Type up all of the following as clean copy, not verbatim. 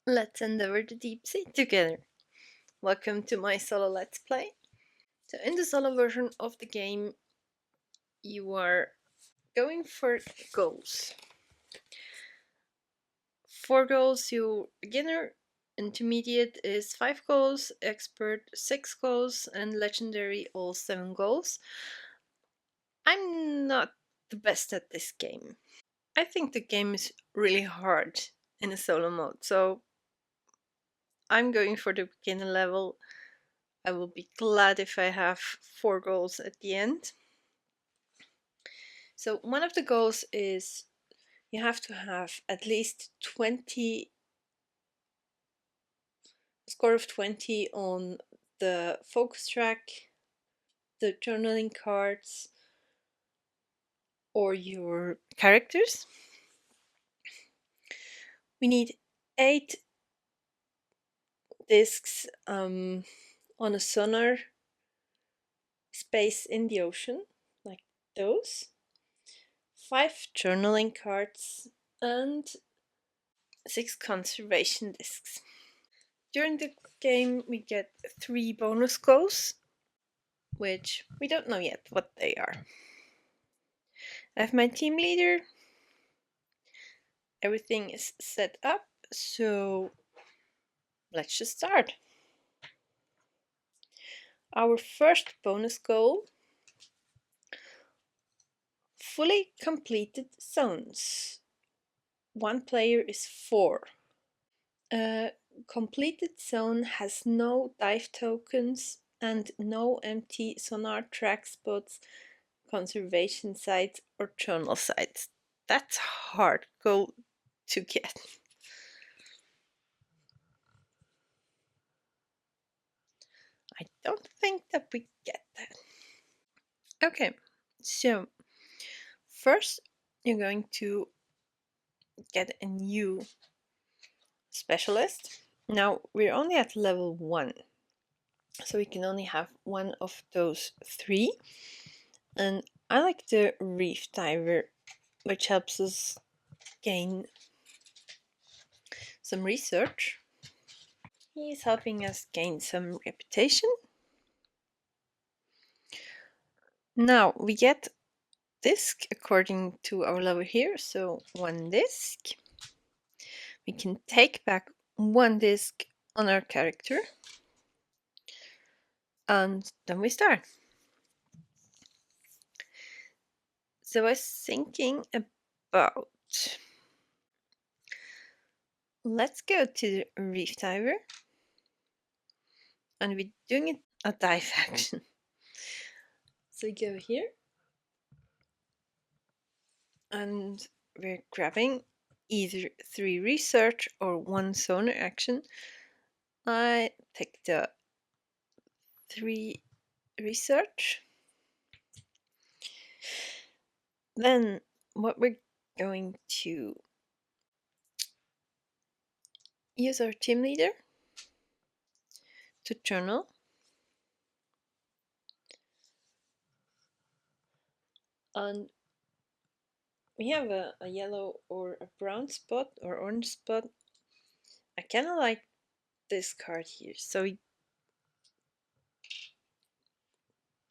Let's endeavor the deep sea together. Welcome to my solo Let's Play. So in the solo version of the game, you are going for goals. 4 goals, you beginner, intermediate is 5 goals, expert 6 goals, and legendary all 7 goals. I'm not the best at this game. I think the game is really hard in a solo mode, so I'm going for the beginner level. I will be glad if I have 4 goals at the end. So one of the goals is you have to have at least 20 score of 20 on the focus track, the journaling cards, or your characters. We need 8 discs on a sonar space in the ocean, like those. 5 journaling cards and 6 conservation discs. During the game, we get 3 bonus goals, which we don't know yet what they are. I have my team leader. Everything is set up, so let's just start. Our first bonus goal: fully completed zones. 1 player is 4. A completed zone has no dive tokens and no empty sonar track spots, conservation sites, or journal sites. That's a hard goal to get. I don't think that we get that. Okay, so first you're going to get a new specialist. Now we're only at level 1, so we can only have one of those 3. And I like the reef diver, which helps us gain some research. He is helping us gain some reputation. Now we get disc according to our level here, so 1 disc. We can take back 1 disc on our character, and then we start. So I was thinking about, let's go to the reef diver, and we're doing it a dive action. So we go here, and we're grabbing either 3 research or 1 sonar action. I take the 3 research. Then what we're going to use our team leader to journal. And we have a yellow or a brown spot or orange spot. I kind of like this card here, so we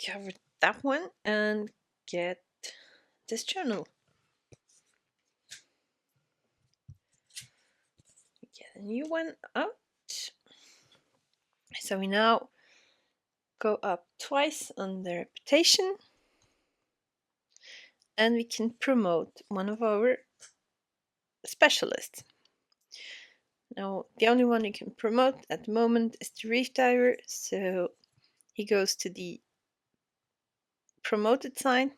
cover that one and get this journal. We get a new one out. So we now go up twice on the reputation, and we can promote one of our specialists. Now, the only one we can promote at the moment is the reef diver, so he goes to the promoted sign.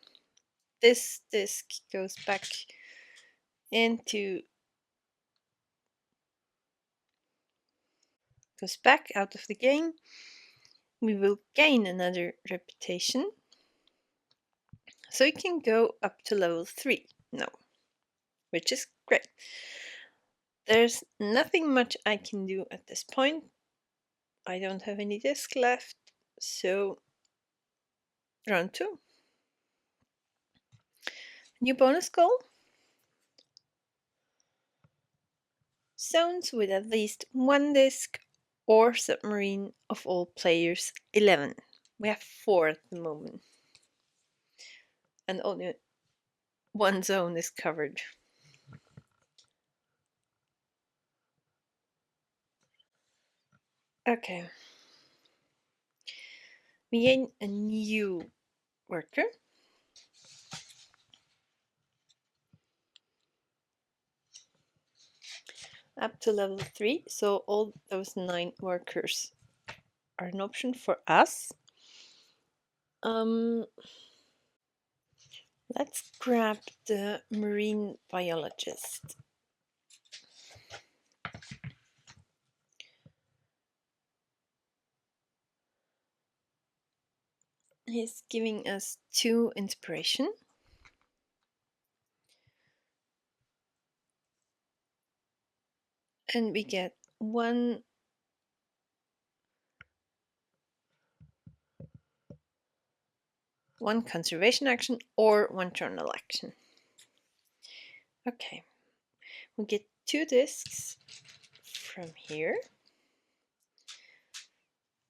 This disc goes back out of the game. We will gain another reputation, so we can go up to level 3 now, which is great. There's nothing much I can do at this point. I don't have any disc left, so round 2. New bonus goal: zones with at least one disc or submarine of all players 11. We have 4 at the moment. And only one zone is covered. Okay. We gain a new worker. Up to level 3, so all those 9 workers are an option for us. Let's grab the marine biologist. He's giving us 2 inspiration. And we get one conservation action or 1 journal action. Okay, we get 2 discs from here.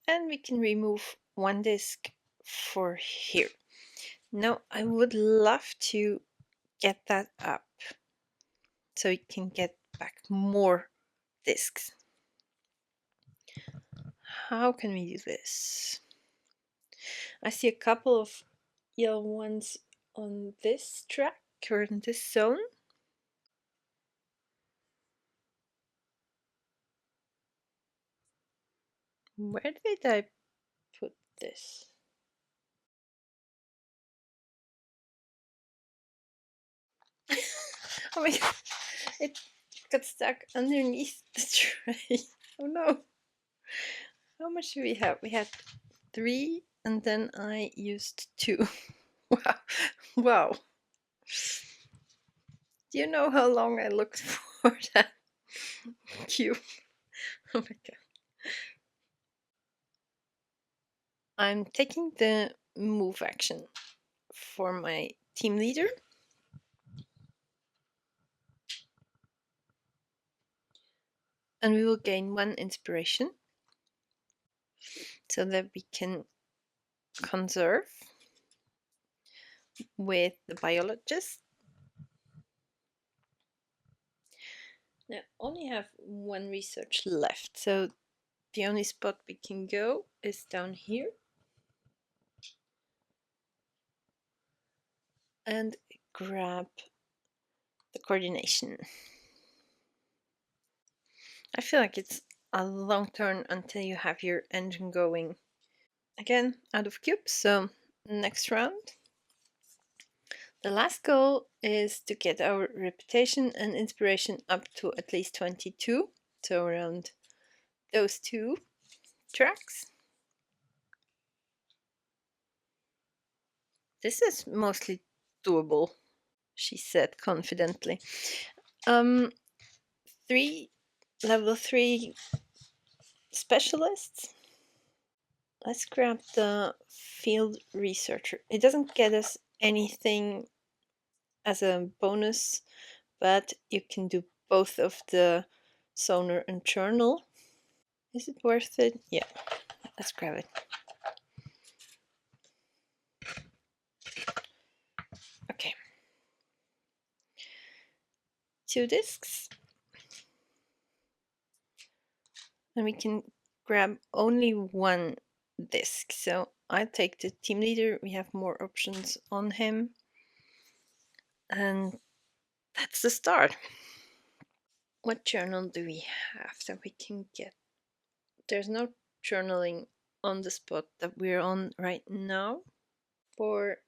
And we can remove 1 disc for here. Now I would love to get that up so we can get back more discs. How can we do this? I see a couple of yellow ones on this track or in this zone. Where did I put this? Oh my god, it got stuck underneath the tray. Oh no. How much do we have? We had 3 and then I used 2. Wow. Wow. Do you know how long I looked for that cube? Oh my god. I'm taking the move action for my team leader. And we will gain 1 inspiration so that we can conserve with the biologist. Now I only have 1 research left, so the only spot we can go is down here. And grab the coordination. I feel like it's a long turn until you have your engine going. Again, out of cubes, so next round. The last goal is to get our reputation and inspiration up to at least 22, so around those 2 tracks. This is mostly doable, she said confidently. 3 level 3 specialists. Let's grab the field researcher. It doesn't get us anything as a bonus, but you can do both of the sonar and journal. Is it worth it? Yeah, let's grab it. Okay. 2 discs. And we can grab only 1 disc. So I take the team leader. We have more options on him. And that's the start. What journal do we have that we can get? There's no journaling on the spot that we're on right now. For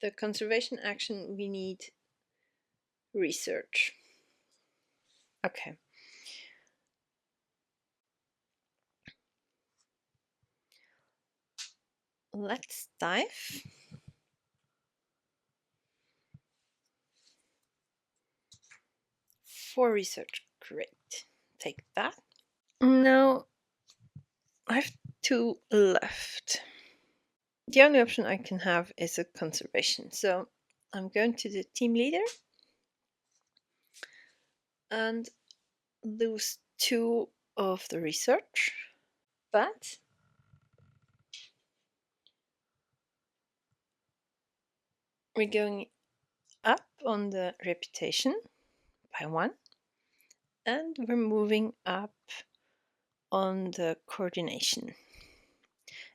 the conservation action, we need research. Okay. Let's dive. For research, great. Take that. Now I have 2 left. The only option I can have is a conservation. So I'm going to the team leader. And lose 2 of the research, but we're going up on the reputation by 1, and we're moving up on the coordination.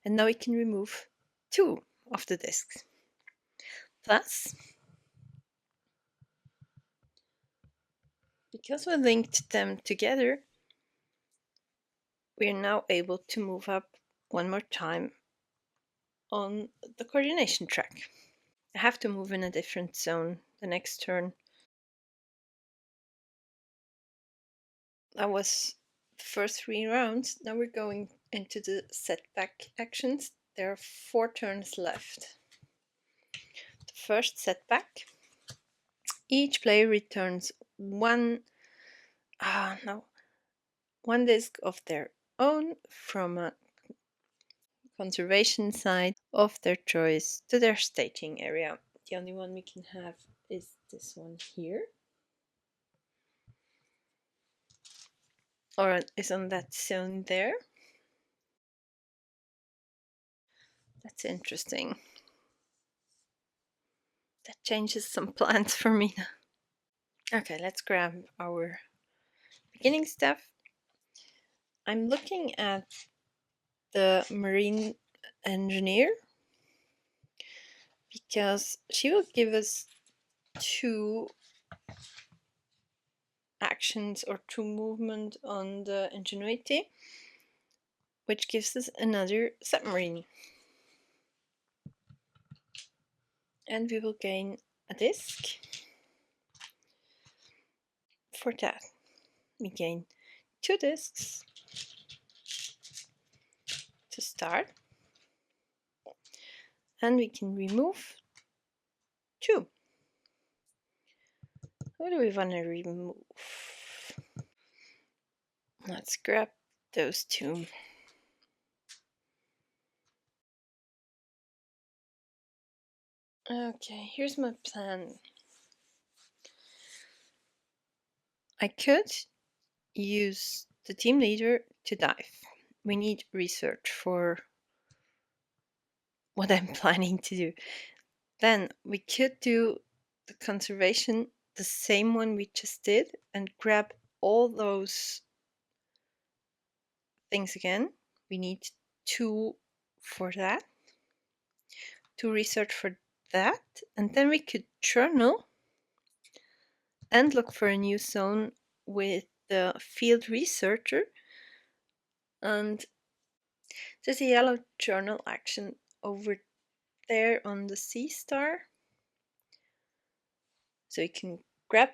And now we can remove 2 of the discs. Thus, because we linked them together, we are now able to move up 1 more time on the coordination track. I have to move in a different zone the next turn. That was the first 3 rounds. Now we're going into the setback actions. There are 4 turns left. The first setback. Each player returns one disc of their own from a conservation site of their choice to their staging area. The only one we can have is this one here, or is on that zone there. That's interesting. That changes some plans for me now. Okay, let's grab our beginning stuff. I'm looking at the marine engineer because she will give us 2 actions or 2 movement on the ingenuity, which gives us another submarine. And we will gain a disc. For that, we gain 2 discs to start, and we can remove 2. Who do we want to remove? Let's grab those 2. Okay, here's my plan. I could use the team leader to dive. We need research for what I'm planning to do. Then we could do the conservation, the same one we just did, and grab all those things again. We need 2 for that, 2 research for that, and then we could journal and look for a new zone with the field researcher. And there's a yellow journal action over there on the sea star, so you can grab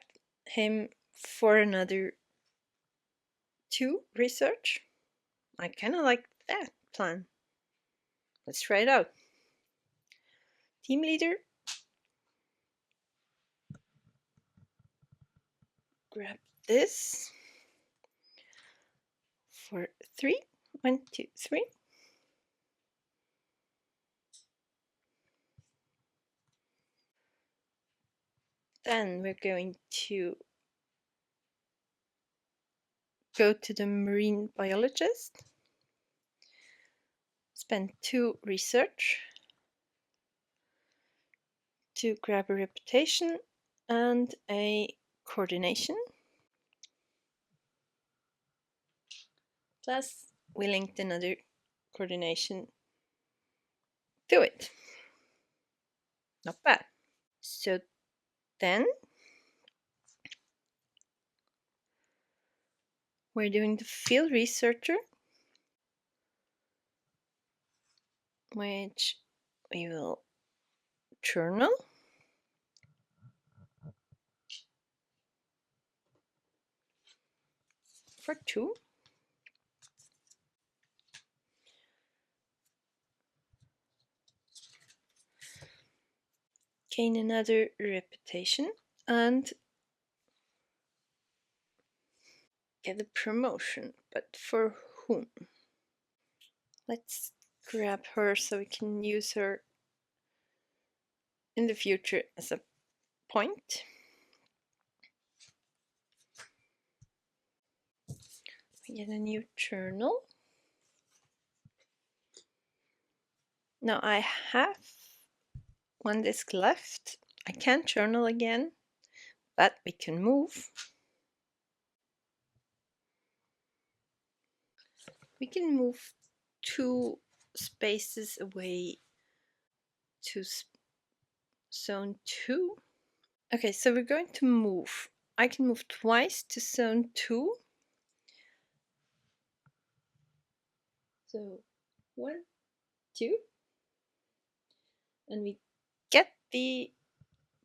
him for another 2 research. I kind of like that plan. Let's try it out. Team leader, grab this for 3. 1, 2, 3. Then we're going to go to the marine biologist, spend 2 research to grab a reputation and a coordination. Plus, we linked another coordination to it. Not bad. So then we're doing the field researcher, which we will journal. For 2. Gain another reputation and get a promotion, but for whom? Let's grab her so we can use her in the future as a point. Get a new journal. Now I have one disk left. I can't journal again, but we can move. We can move 2 spaces away to zone 2. Okay, so we're going to move. I can move twice to zone 2. So 1, 2. And we get the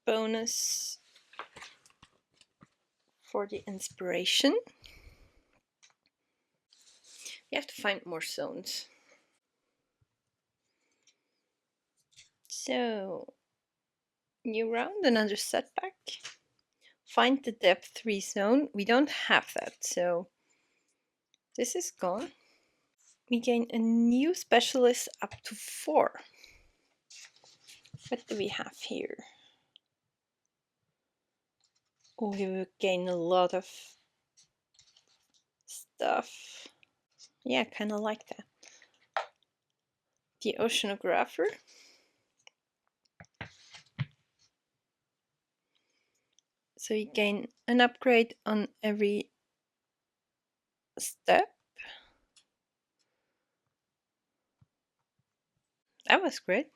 bonus for the inspiration. You have to find more zones. So, new round, another setback. Find the depth 3 zone. We don't have that, so this is gone. We gain a new specialist up to 4. What do we have here? Oh, we will gain a lot of stuff. Yeah, kind of like that. The oceanographer. So you gain an upgrade on every step. That was great.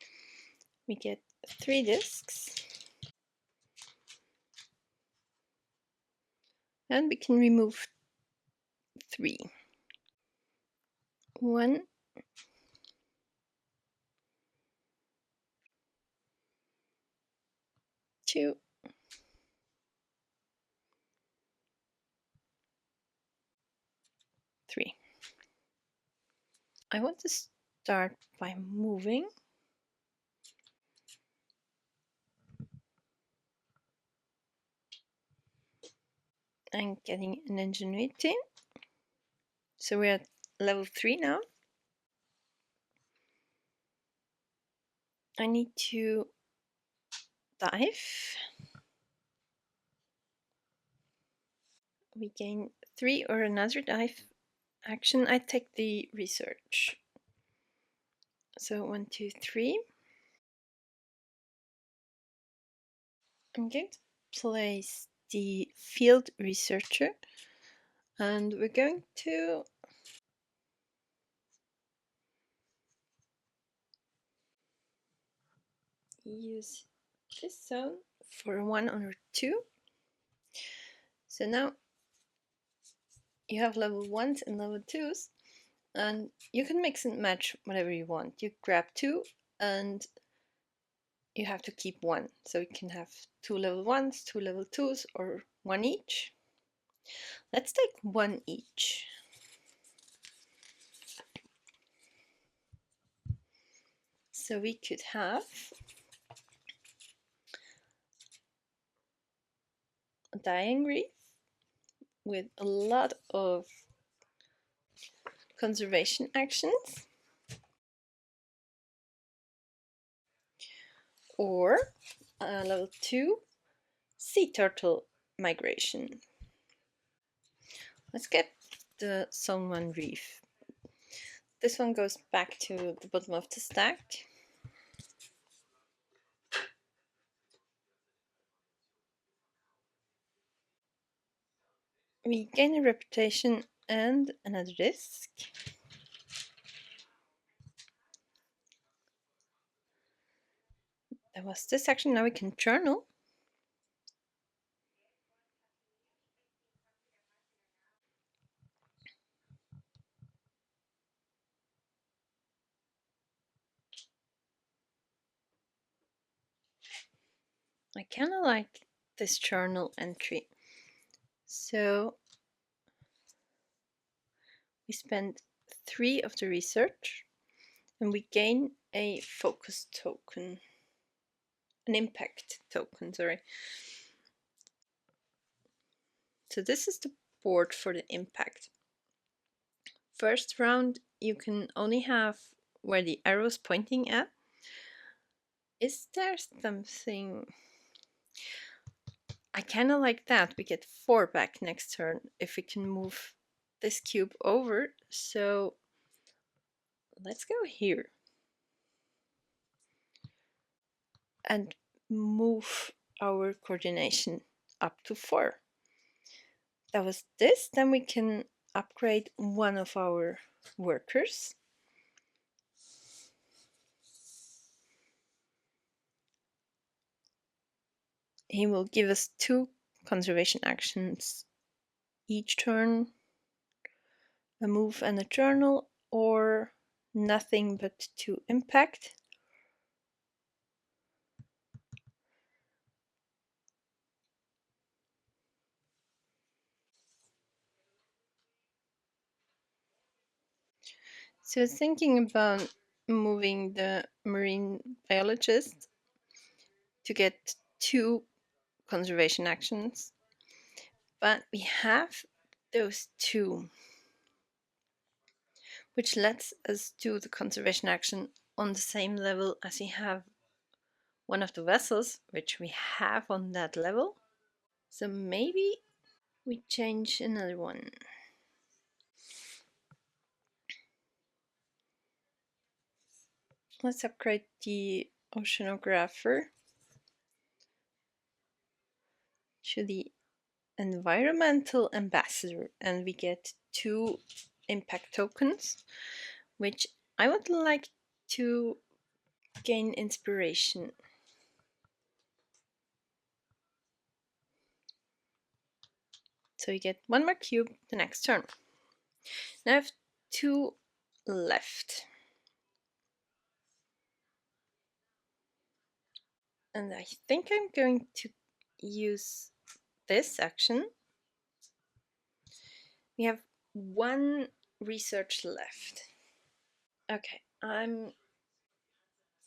We get 3 discs. And we can remove 3. 1, 2, 3. I want to start by moving. And getting an ingenuity. So we're at level 3 now. I need to dive. We gain 3 or another dive action. I take the research. So 1, 2, 3. I'm going to place the field researcher, and we're going to use this zone for 1 or 2. So now you have level 1s and level 2s, and you can mix and match whatever you want. You grab 2 and you have to keep 1. So you can have 2 level 1s, 2 level 2s, or 1 each. Let's take 1 each. So we could have a dying reef with a lot of conservation actions, or level 2 sea turtle migration. Let's get the zone 1 reef. This one goes back to the bottom of the stack. We gain a reputation and another disc. That was this section. Now we can journal. I kind of like this journal entry. So we spend 3 of the research and we gain a focus token, an impact token, sorry. So this is the board for the impact. First round, you can only have where the arrow is pointing at. Is there something? I kind of like that. We get 4 back next turn if we can move this cube over, so let's go here and move our coordination up to 4. That was this. Then we can upgrade one of our workers. He will give us 2 conservation actions each turn, a move and a journal, or nothing but 2 impact. So thinking about moving the marine biologist to get 2 conservation actions, but we have those 2, which lets us do the conservation action on the same level as we have one of the vessels, which we have on that level. So maybe we change another one. Let's upgrade the oceanographer to the environmental ambassador, and we get 2 impact tokens, which I would like to gain inspiration. So you get 1 more cube the next turn. Now I have 2 left. And I think I'm going to use this action. We have 1 research left. Okay, I'm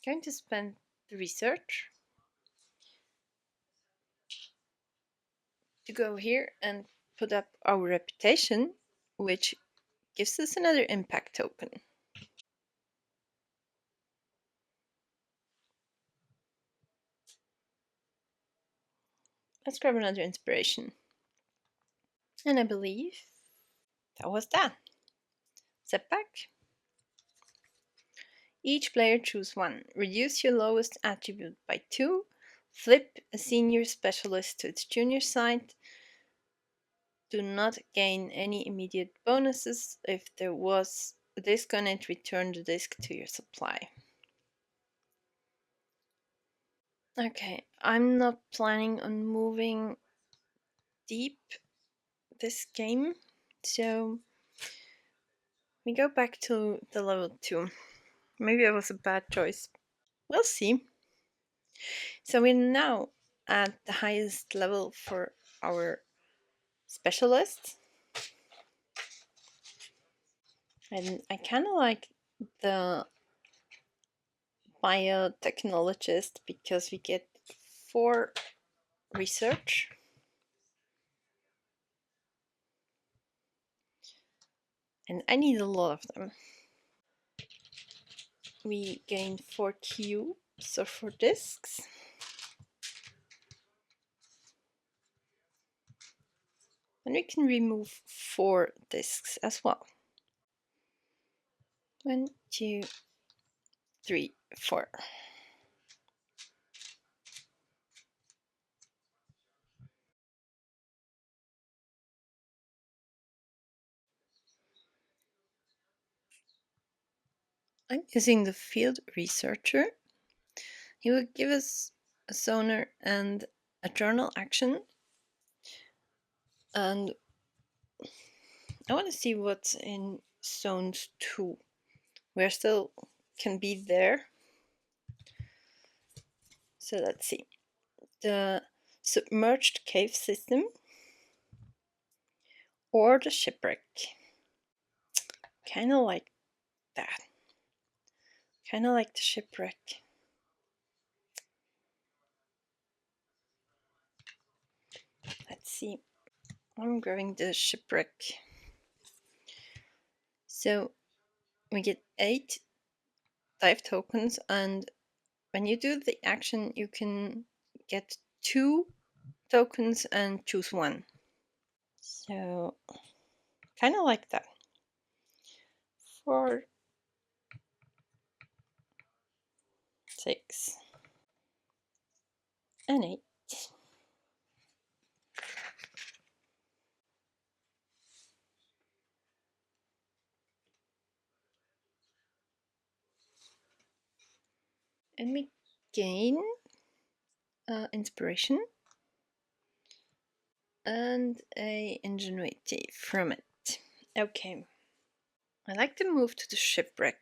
going to spend the research to go here and put up our reputation, which gives us another impact token. Let's grab another inspiration. And I believe that was that. Setback. Each player choose 1. Reduce your lowest attribute by 2. Flip a senior specialist to its junior side. Do not gain any immediate bonuses. If there was a disc on it, return the disc to your supply. Okay, I'm not planning on moving deep this game, so we go back to the level 2. Maybe it was a bad choice. We'll see. So we're now at the highest level for our specialist. And I kind of like the biotechnologist because we get 4 research. And I need a lot of them. We gain 4 cubes or 4 discs. And we can remove 4 discs as well. 1, 2, 3, 4. I'm using the field researcher. He will give us a sonar and a journal action. And I want to see what's in zones 2. We still can be there. So let's see. The submerged cave system or the shipwreck. Kind of like that. Kind of like the shipwreck. Let's see. I'm grabbing the shipwreck. So we get 8 dive tokens, and when you do the action, you can get 2 tokens and choose 1. So kind of like that. 4, 6, and 8. And we gain inspiration and a ingenuity from it. Okay, I'd like to move to the shipwreck.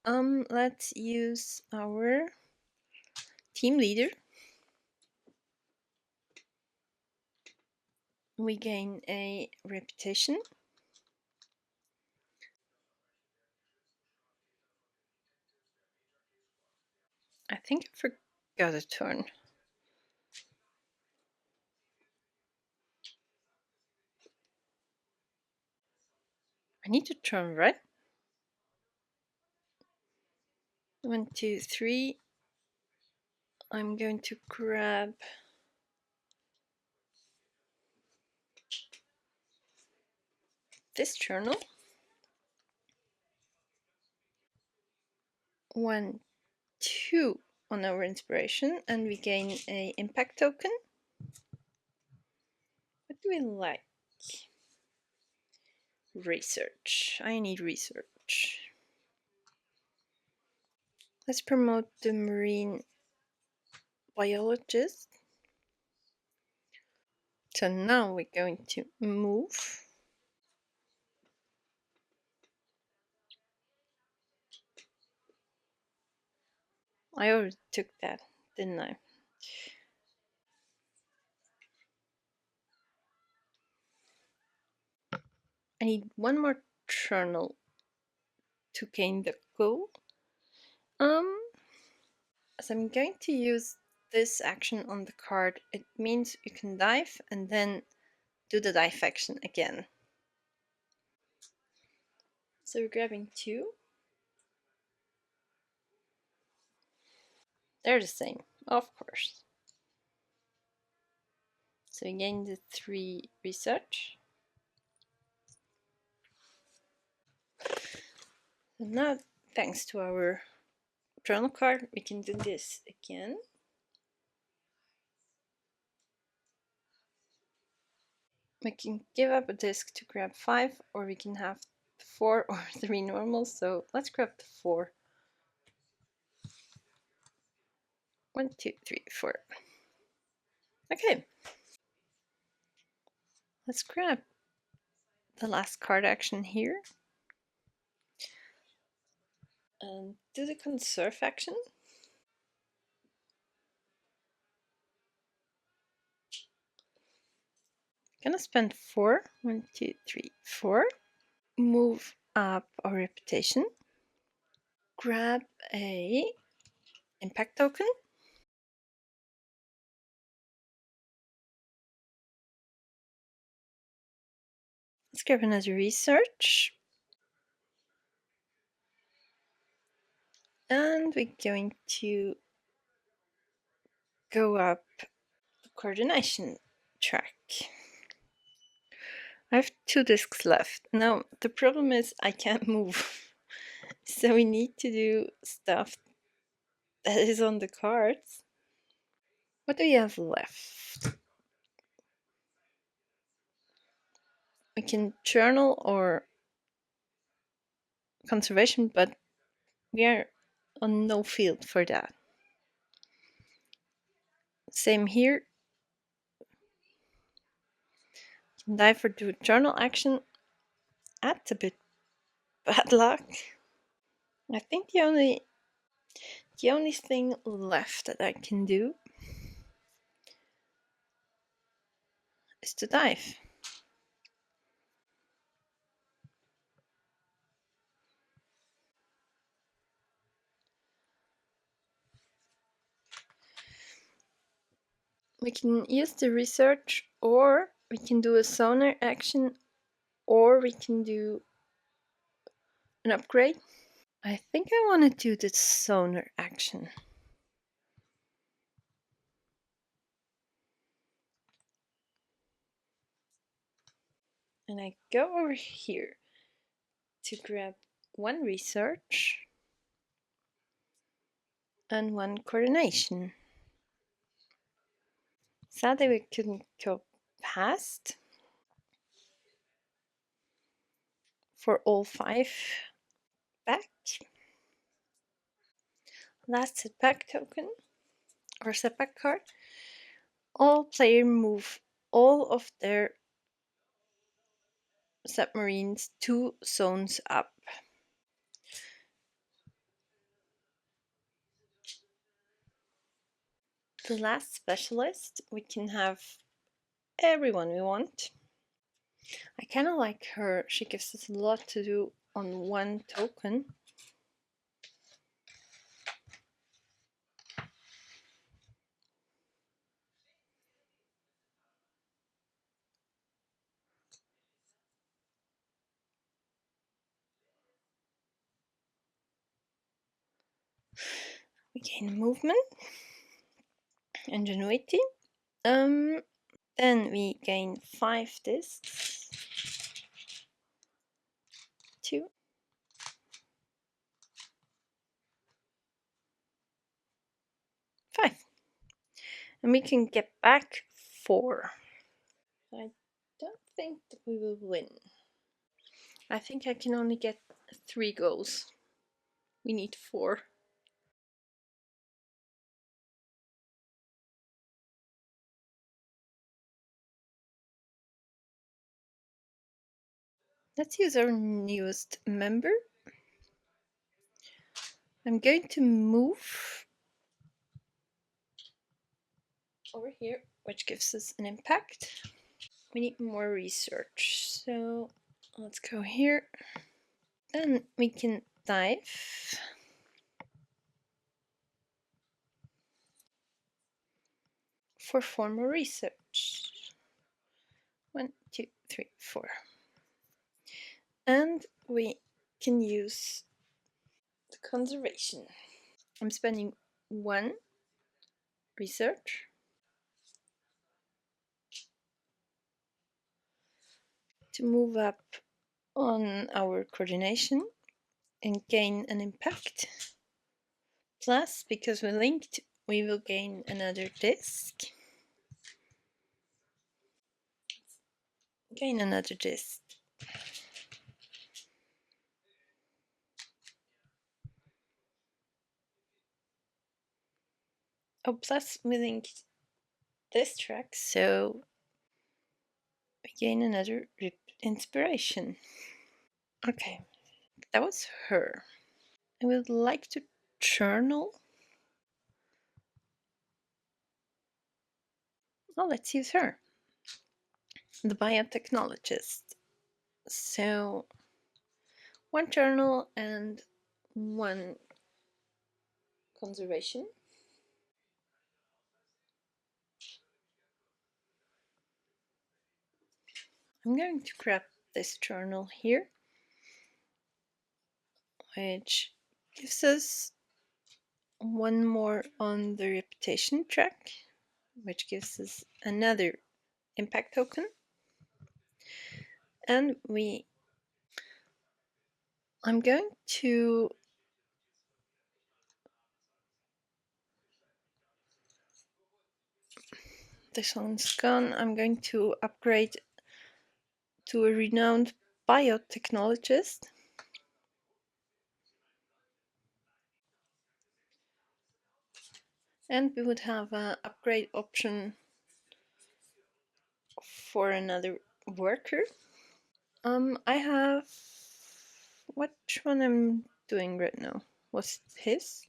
Let's use our team leader. We gain a reputation. I think I forgot a turn. I need to turn, right? 1, 2, 3. I'm going to grab this journal. 1, 2 on our inspiration, and we gain a impact token. What do we like? Research. I need research. Let's promote the marine biologist. So now we're going to move. I already took that, didn't I? I need one more journal to gain the goal. As I'm going to use this action on the card, it means you can dive and then do the dive action again. So we're grabbing 2. They're the same, of course. So we gain the 3 research. So now, thanks to our journal card, we can do this again. We can give up a disc to grab 5, or we can have 4 or 3 normals. So let's grab the 4. 1, 2, 3, 4. Okay. Let's grab the last card action here. And do the conserve action. Gonna spend 4. 1, 2, 3, 4. Move up our reputation. Grab a impact token. Let's grab another research. And we're going to go up the coordination track. I have 2 discs left. Now, the problem is I can't move. So we need to do stuff that is on the cards. What do we have left? We can journal or conservation, but we are on no field for that. Same here. Dive for the journal action. That's a bit bad luck. I think the only thing left that I can do is to dive. We can use the research, or we can do a sonar action, or we can do an upgrade. I think I want to do the sonar action. And I go over here to grab one research and one coordination. Sadly, we couldn't go past for all 5 back. Last setback token or setback card. All players move all of their submarines 2 zones up. The last specialist, we can have everyone we want. I kind of like her. She gives us a lot to do on one token. We gain movement, ingenuity. Then we gain 5 discs. 2. 5. And we can get back 4. I don't think that we will win. I think I can only get 3 goals. We need 4. Let's use our newest member. I'm going to move over here, which gives us an impact. We need more research, so let's go here. Then we can dive. For 4 more research. 1, 2, 3, 4. And we can use the conservation. I'm spending 1 research to move up on our coordination and gain an impact. Plus, because we linked, we will gain another disc. Gain another disc. Oh, plus we linked this track, so we gain another inspiration. Okay, that was her. I would like to journal. Oh, let's use her. The biotechnologist. So 1 journal and 1 conservation. I'm going to grab this journal here, which gives us 1 more on the reputation track, which gives us another impact token. And I'm going to this one's gone. I'm going to upgrade to a renowned biotechnologist. And we would have an upgrade option for another worker. I have which one I'm doing right now? Was it his?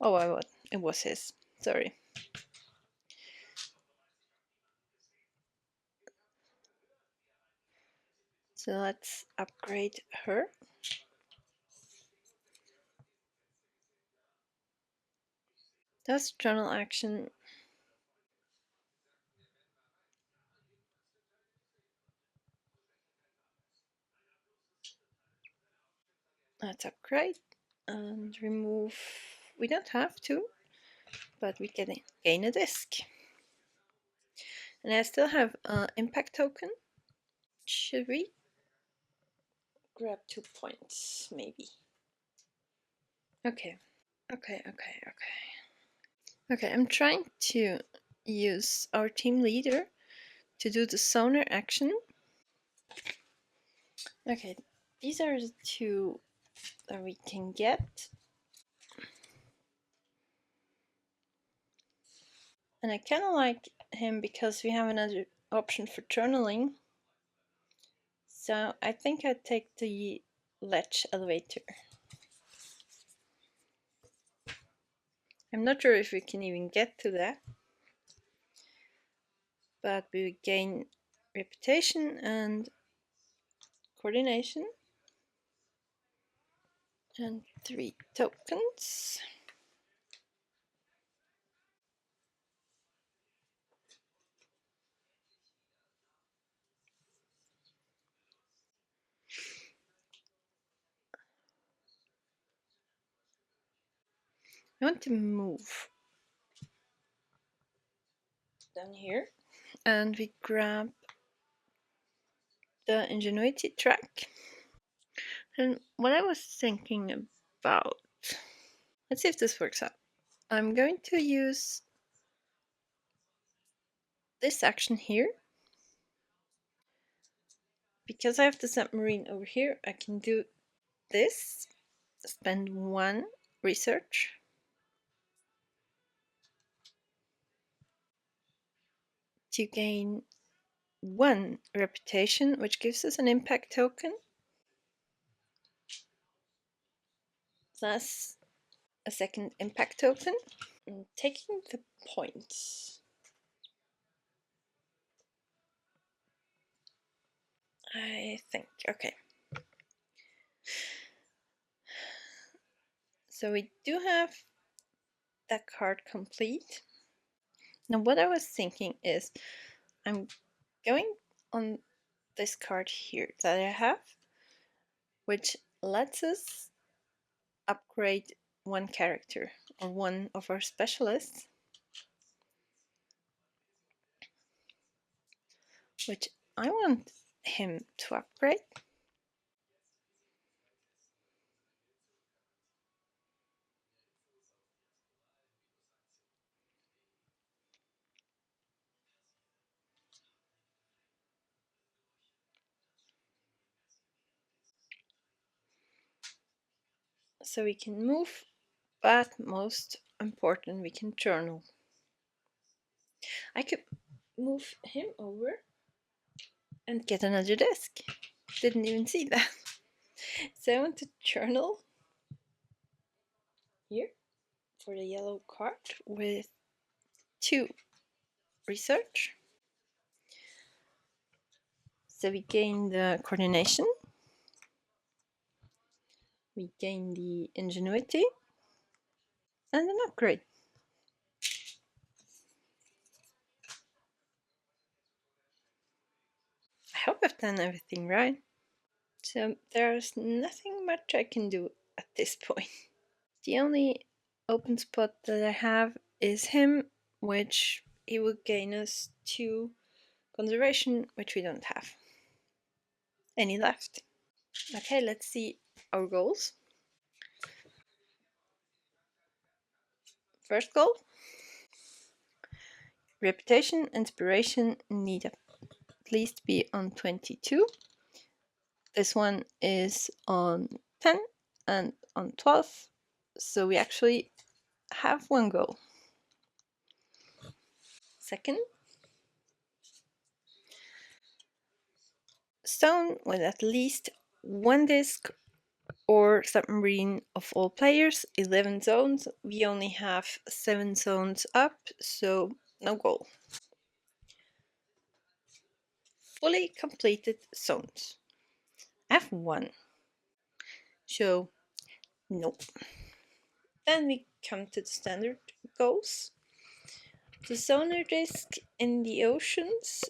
Oh, it was his. Sorry. So let's upgrade her. That's journal action. Let's upgrade and remove. We don't have to, but we can gain a disc. And I still have an impact token. Should we grab 2 points, maybe? Okay. Okay, I'm trying to use our team leader to do the sonar action. Okay, these are the 2 that we can get. And I kind of like him because we have another option for journaling. So I think I'd take the ledge elevator. I'm not sure if we can even get to that. But we gain reputation and coordination. And 3 tokens. I want to move down here, and we grab the ingenuity track. And what I was thinking about, let's see if this works out. I'm going to use this action here. Because I have the submarine over here, I can do this, spend 1 research, to gain 1 reputation, which gives us an impact token, plus a 2nd impact token. And taking the points, I think. Okay. So we do have that card complete. Now what I was thinking is I'm going on this card here that I have, which lets us upgrade 1 character or 1 of our specialists, which I want him to upgrade. So we can move, but most important, we can journal. I could move him over and get another desk. Didn't even see that. So I want to journal here for the yellow card with 2 research. So we gain the coordination, we gain the ingenuity, and an upgrade. I hope I've done everything right. So there's nothing much I can do at this point. The only open spot that I have is him, which he will gain us 2 conservation, which we don't have any left. Okay, let's see our goals. First goal, reputation, inspiration need at least be on 22. This one is on 10 and on 12, so we actually have 1 goal. Second, stone with at least 1 disc or submarine of all players, 11 zones. We only have 7 zones up, so no goal. Fully completed zones. F1. So, no. Then we come to the standard goals. The sonar disc in the oceans,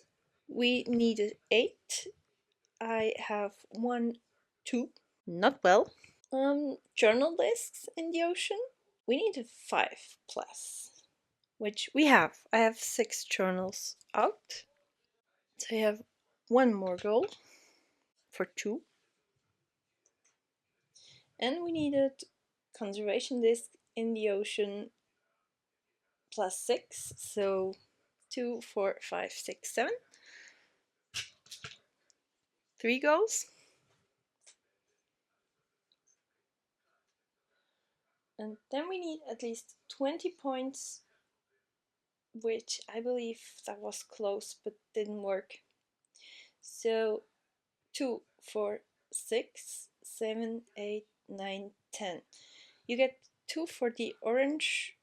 we needed 8. I have 1, 2. Not well. Journal discs in the ocean, we needed 5 plus, which we have. I have 6 journals out. So I have one more goal for 2. And we needed conservation disc in the ocean plus 6, so 2, 4, 5, 6, 7. 3 goals. And then we need at least 20 points, which I believe that was close but didn't work. So 2, 4, 6, 7, 8, 9, 10. You get 2 for the orange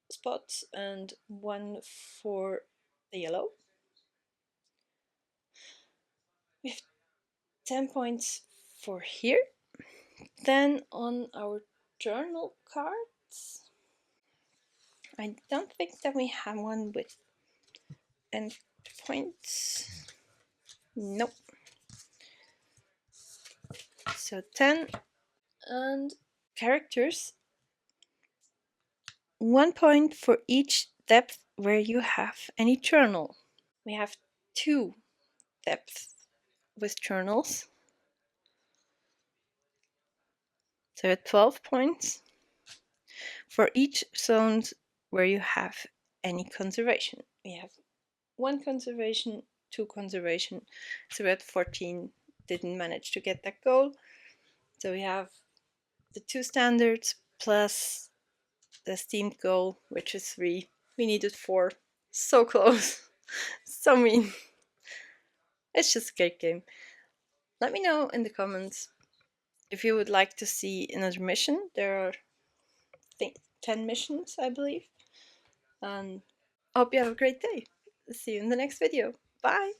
spots and 1 for the yellow. We have 10 points for here. Then on our journal cards, I don't think that we have one with end points. Nope. So 10 and characters. 1 point for each depth where you have any journal. We have 2 depths with journals. So 12 points for each zone where you have any conservation. We have 1 conservation, 2 conservation, so we're at 14. Didn't manage to get that goal. So we have the 2 standards plus the steamed goal, which is 3. We needed 4. So close. So mean. It's just a great game. Let me know in the comments if you would like to see another mission. There are, I think, 10 missions, I believe. And I hope you have a great day. See you in the next video. Bye!